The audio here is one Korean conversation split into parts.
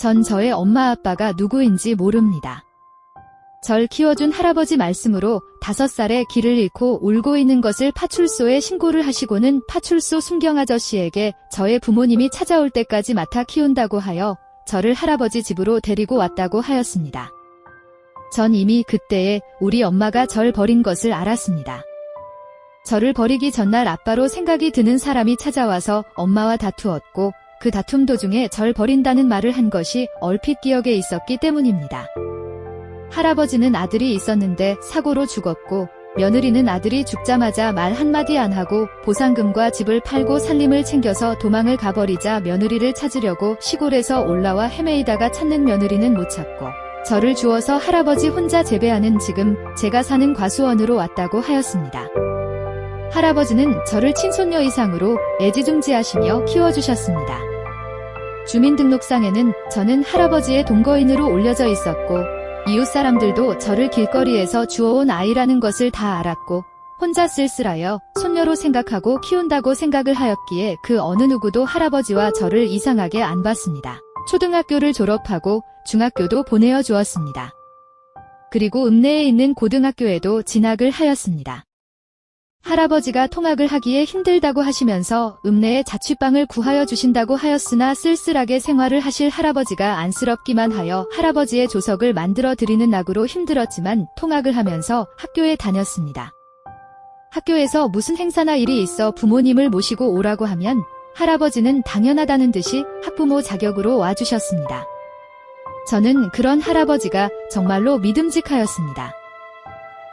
전 저의 엄마 아빠가 누구인지 모릅니다. 절 키워준 할아버지 말씀으로 5살에 길을 잃고 울고 있는 것을 파출소에 신고를 하시고는 파출소 순경아저씨에게 저의 부모님이 찾아올 때까지 맡아 키운다고 하여 저를 할아버지 집으로 데리고 왔다고 하였습니다. 전 이미 그때에 우리 엄마가 절 버린 것을 알았습니다. 저를 버리기 전날 아빠로 생각이 드는 사람이 찾아와서 엄마와 다투었고 그 다툼 도중에 절 버린다는 말을 한 것이 얼핏 기억에 있었기 때문입니다. 할아버지는 아들이 있었는데 사고로 죽었고 며느리는 아들이 죽자마자 말 한마디 안 하고 보상금과 집을 팔고 살림을 챙겨서 도망을 가버리자 며느리를 찾으려고 시골에서 올라와 헤매이다가 찾는 며느리는 못 찾고 저를 주워서 할아버지 혼자 재배하는 지금 제가 사는 과수원으로 왔다고 하였습니다. 할아버지는 저를 친손녀 이상으로 애지중지하시며 키워주셨습니다. 주민등록상에는 저는 할아버지의 동거인으로 올려져 있었고 이웃 사람들도 저를 길거리에서 주워온 아이라는 것을 다 알았고 혼자 쓸쓸하여 손녀로 생각하고 키운다고 생각을 하였기에 그 어느 누구도 할아버지와 저를 이상하게 안 봤습니다. 초등학교를 졸업하고 중학교도 보내어 주었습니다. 그리고 읍내에 있는 고등학교에도 진학을 하였습니다. 할아버지가 통학을 하기에 힘들다고 하시면서 읍내에 자취방을 구하여 주신다고 하였으나 쓸쓸하게 생활을 하실 할아버지가 안쓰럽기만 하여 할아버지의 조석을 만들어 드리는 낙으로 힘들었지만 통학을 하면서 학교에 다녔습니다. 학교에서 무슨 행사나 일이 있어 부모님을 모시고 오라고 하면 할아버지는 당연하다는 듯이 학부모 자격으로 와주셨습니다. 저는 그런 할아버지가 정말로 믿음직하였습니다.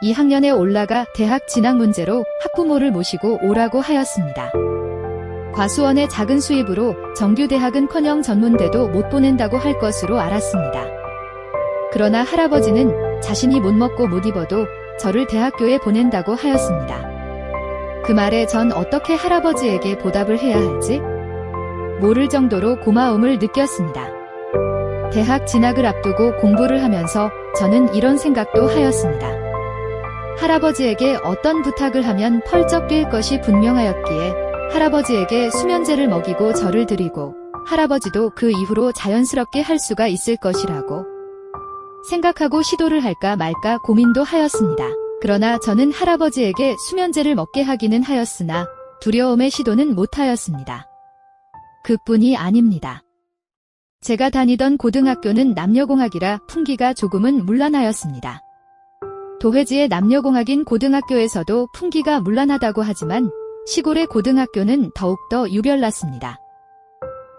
2학년에 올라가 대학 진학 문제로 학부모를 모시고 오라고 하였습니다. 과수원의 작은 수입으로 정규대학은커녕 전문대도 못 보낸다고 할 것으로 알았습니다. 그러나 할아버지는 자신이 못 먹고 못 입어도 저를 대학교에 보낸다고 하였습니다. 그 말에 전 어떻게 할아버지에게 보답을 해야 할지 모를 정도로 고마움을 느꼈습니다. 대학 진학을 앞두고 공부를 하면서 저는 이런 생각도 하였습니다. 할아버지에게 어떤 부탁을 하면 펄쩍 뛸 것이 분명하였기에 할아버지에게 수면제를 먹이고 절을 드리고 할아버지도 그 이후로 자연스럽게 할 수가 있을 것이라고 생각하고 시도를 할까 말까 고민도 하였습니다. 그러나 저는 할아버지에게 수면제를 먹게 하기는 하였으나 두려움의 시도는 못하였습니다. 그뿐이 아닙니다. 제가 다니던 고등학교는 남녀공학이라 풍기가 조금은 문란하였습니다. 도회지의 남녀공학인 고등학교에서도 풍기가 문란하다고 하지만 시골의 고등학교는 더욱더 유별났습니다.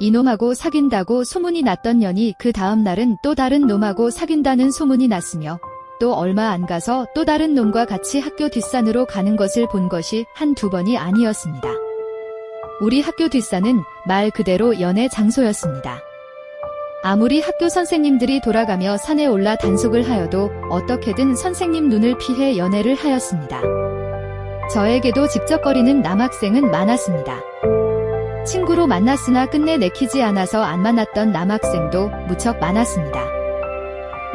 이놈하고 사귄다고 소문이 났던 년이 그 다음 날은 또 다른 놈하고 사귄다는 소문이 났으며 또 얼마 안 가서 또 다른 놈과 같이 학교 뒷산으로 가는 것을 본 것이 한두 번이 아니었습니다. 우리 학교 뒷산은 말 그대로 연애 장소였습니다. 아무리 학교 선생님들이 돌아가며 산에 올라 단속을 하여도 어떻게든 선생님 눈을 피해 연애를 하였습니다. 저에게도 집적거리는 남학생은 많았습니다. 친구로 만났으나 끝내 내키지 않아서 안 만났던 남학생도 무척 많았습니다.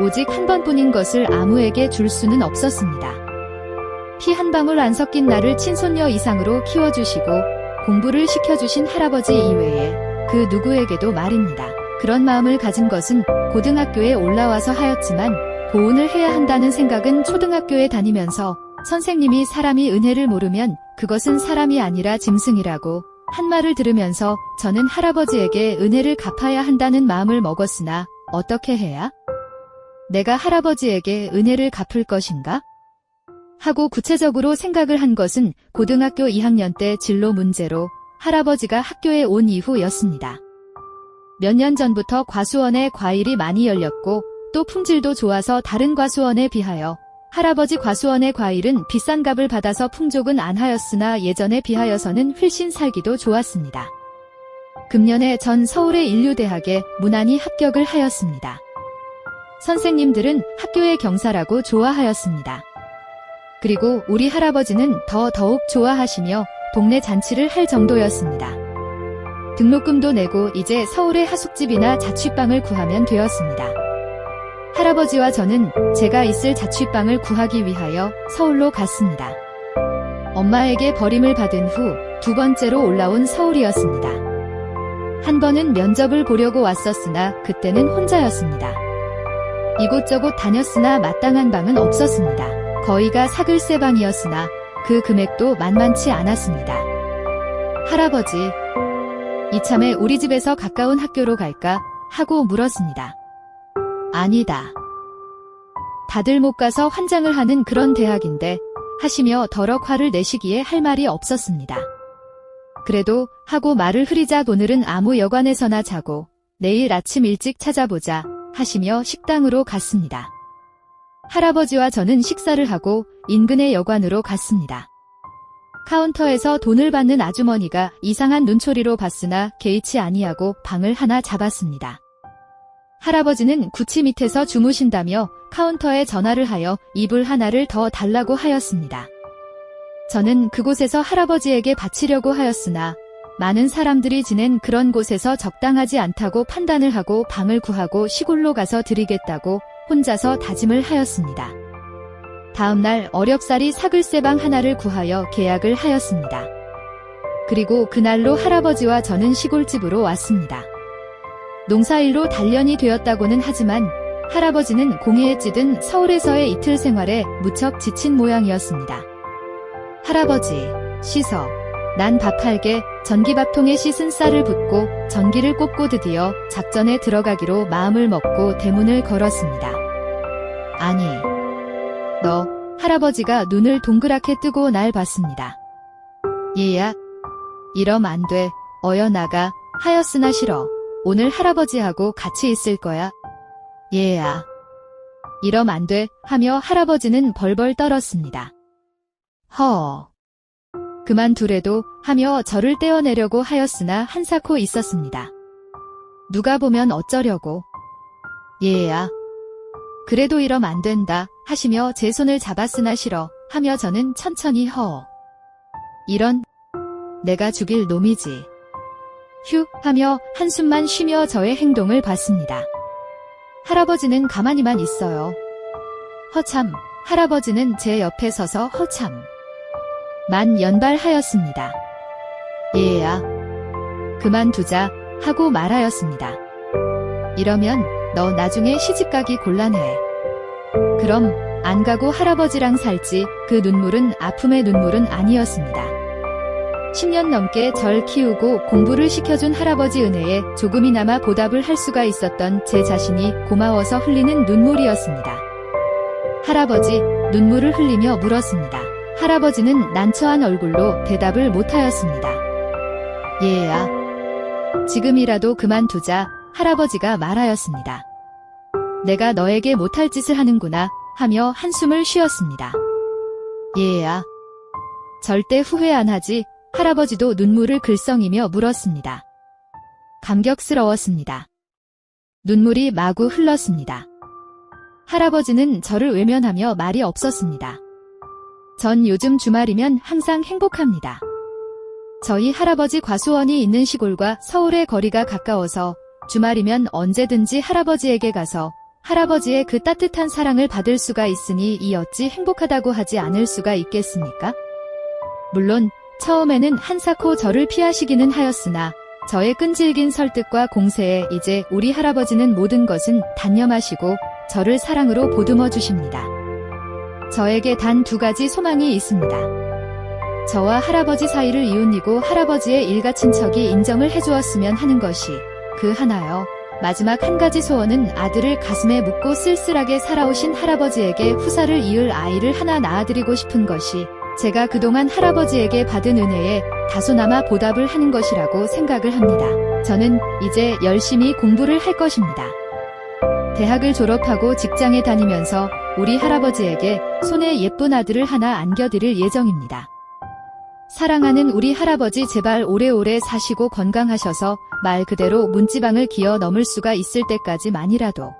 오직 한 번뿐인 것을 아무에게 줄 수는 없었습니다. 피 한 방울 안 섞인 나를 친손녀 이상으로 키워주시고 공부를 시켜주신 할아버지 이외에 그 누구에게도 말입니다. 그런 마음을 가진 것은 고등학교에 올라와서 하였지만 보온을 해야 한다는 생각은 초등학교에 다니면서 선생님이 사람이 은혜를 모르면 그것은 사람이 아니라 짐승이라고 한 말을 들으면서 저는 할아버지에게 은혜를 갚아야 한다는 마음을 먹었으나 어떻게 해야 내가 할아버지에게 은혜를 갚을 것인가? 하고 구체적으로 생각을 한 것은 고등학교 2학년 때 진로 문제로 할아버지가 학교에 온 이후였습니다. 몇 년 전부터 과수원에 과일이 많이 열렸고 또 품질도 좋아서 다른 과수원에 비하여 할아버지 과수원의 과일은 비싼 값을 받아서 풍족은 안 하였으나 예전에 비하여서는 훨씬 살기도 좋았습니다. 금년에 전 서울의 인류대학에 무난히 합격을 하였습니다. 선생님들은 학교의 경사라고 좋아하였습니다. 그리고 우리 할아버지는 더욱 좋아하시며 동네 잔치를 할 정도였습니다. 등록금도 내고 이제 서울의 하숙집이나 자취방을 구하면 되었습니다. 할아버지와 저는 제가 있을 자취방을 구하기 위하여 서울로 갔습니다. 엄마에게 버림을 받은 후 두 번째로 올라온 서울이었습니다. 한 번은 면접을 보려고 왔었으나 그때는 혼자였습니다. 이곳저곳 다녔으나 마땅한 방은 없었습니다. 거의가 사글세 방이었으나 그 금액도 만만치 않았습니다. 할아버지, 이참에 우리 집에서 가까운 학교로 갈까 하고 물었습니다. 아니다. 다들 못 가서 환장을 하는 그런 대학인데 하시며 더럭 화를 내시기에 할 말이 없었습니다. 그래도 하고 말을 흐리자 오늘은 아무 여관에서나 자고 내일 아침 일찍 찾아보자 하시며 식당으로 갔습니다. 할아버지와 저는 식사를 하고 인근의 여관으로 갔습니다. 카운터에서 돈을 받는 아주머니가 이상한 눈초리로 봤으나 개의치 아니하고 방을 하나 잡았습니다. 할아버지는 구치 밑에서 주무신다며 카운터에 전화를 하여 이불 하나를 더 달라고 하였습니다. 저는 그곳에서 할아버지에게 바치려고 하였으나 많은 사람들이 지낸 그런 곳에서 적당하지 않다고 판단을 하고 방을 구하고 시골로 가서 드리겠다고 혼자서 다짐을 하였습니다. 다음날 어렵사리 사글세 방 하나를 구하여 계약을 하였습니다. 그리고 그날로 할아버지와 저는 시골집으로 왔습니다. 농사일로 단련이 되었다고는 하지만 할아버지는 공예에 찌든 서울에서의 이틀 생활에 무척 지친 모양이었습니다. 할아버지, 씻어. 난 밥할게. 전기밥통에 씻은 쌀을 붓고 전기를 꼽고 드디어 작전에 들어가기로 마음을 먹고 대문을 걸었습니다. 아니, 너, 할아버지가 눈을 동그랗게 뜨고 날 봤습니다. 얘야, 이럼 안 돼. 어여 나가. 하였으나 싫어. 오늘 할아버지하고 같이 있을 거야. 얘야, 이럼 안 돼. 하며 할아버지는 벌벌 떨었습니다. 허. 그만두래도 하며 저를 떼어내려고 하였으나 한사코 있었습니다. 누가 보면 어쩌려고. 얘야, 그래도 이럼 안 된다 하시며 제 손을 잡았으나 싫어 하며 저는 천천히 이런, 내가 죽일 놈이지. 휴 하며 한숨만 쉬며 저의 행동을 봤습니다. 할아버지는 가만히만 있어요. 허참, 할아버지는 제 옆에 서서 허참 만 연발하였습니다. 얘야, 그만두자 하고 말하였습니다. 이러면 너 나중에 시집가기 곤란해. 그럼 안 가고 할아버지랑 살지. 그 눈물은 아픔의 눈물은 아니었습니다. 10년 넘게 절 키우고 공부를 시켜준 할아버지 은혜에 조금이나마 보답을 할 수가 있었던 제 자신이 고마워서 흘리는 눈물이었습니다. 할아버지, 눈물을 흘리며 물었습니다. 할아버지는 난처한 얼굴로 대답을 못하였습니다. 얘야, 지금이라도 그만두자 할아버지가 말하였습니다. 내가 너에게 못할 짓을 하는구나 하며 한숨을 쉬었습니다. 얘야, 절대 후회 안 하지. 할아버지도 눈물을 글썽이며 물었습니다. 감격스러웠습니다. 눈물이 마구 흘렀습니다. 할아버지는 저를 외면하며 말이 없었습니다. 전 요즘 주말이면 항상 행복합니다. 저희 할아버지 과수원이 있는 시골과 서울의 거리가 가까워서 주말이면 언제든지 할아버지에게 가서 할아버지의 그 따뜻한 사랑을 받을 수가 있으니 이 어찌 행복하다고 하지 않을 수가 있겠습니까? 물론 처음에는 한사코 저를 피하시기는 하였으나 저의 끈질긴 설득과 공세에 이제 우리 할아버지는 모든 것은 단념하시고 저를 사랑으로 보듬어 주십니다. 저에게 단 2가지 소망이 있습니다. 저와 할아버지 사이를 이웃이고 할아버지의 일가 친척이 인정을 해주었으면 하는 것이 그 하나요. 마지막 한 가지 소원은 아들을 가슴에 묻고 쓸쓸하게 살아오신 할아버지에게 후사를 이을 아이를 하나 낳아드리고 싶은 것이 제가 그동안 할아버지에게 받은 은혜에 다소나마 보답을 하는 것이라고 생각을 합니다. 저는 이제 열심히 공부를 할 것입니다. 대학을 졸업하고 직장에 다니면서 우리 할아버지에게 손에 예쁜 아들을 하나 안겨드릴 예정입니다. 사랑하는 우리 할아버지 제발 오래오래 사시고 건강하셔서 말 그대로 문지방을 기어 넘을 수가 있을 때까지만이라도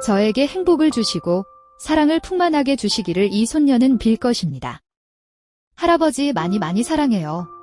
저에게 행복을 주시고 사랑을 풍만하게 주시기를 이 손녀는 빌 것입니다. 할아버지 많이 사랑해요.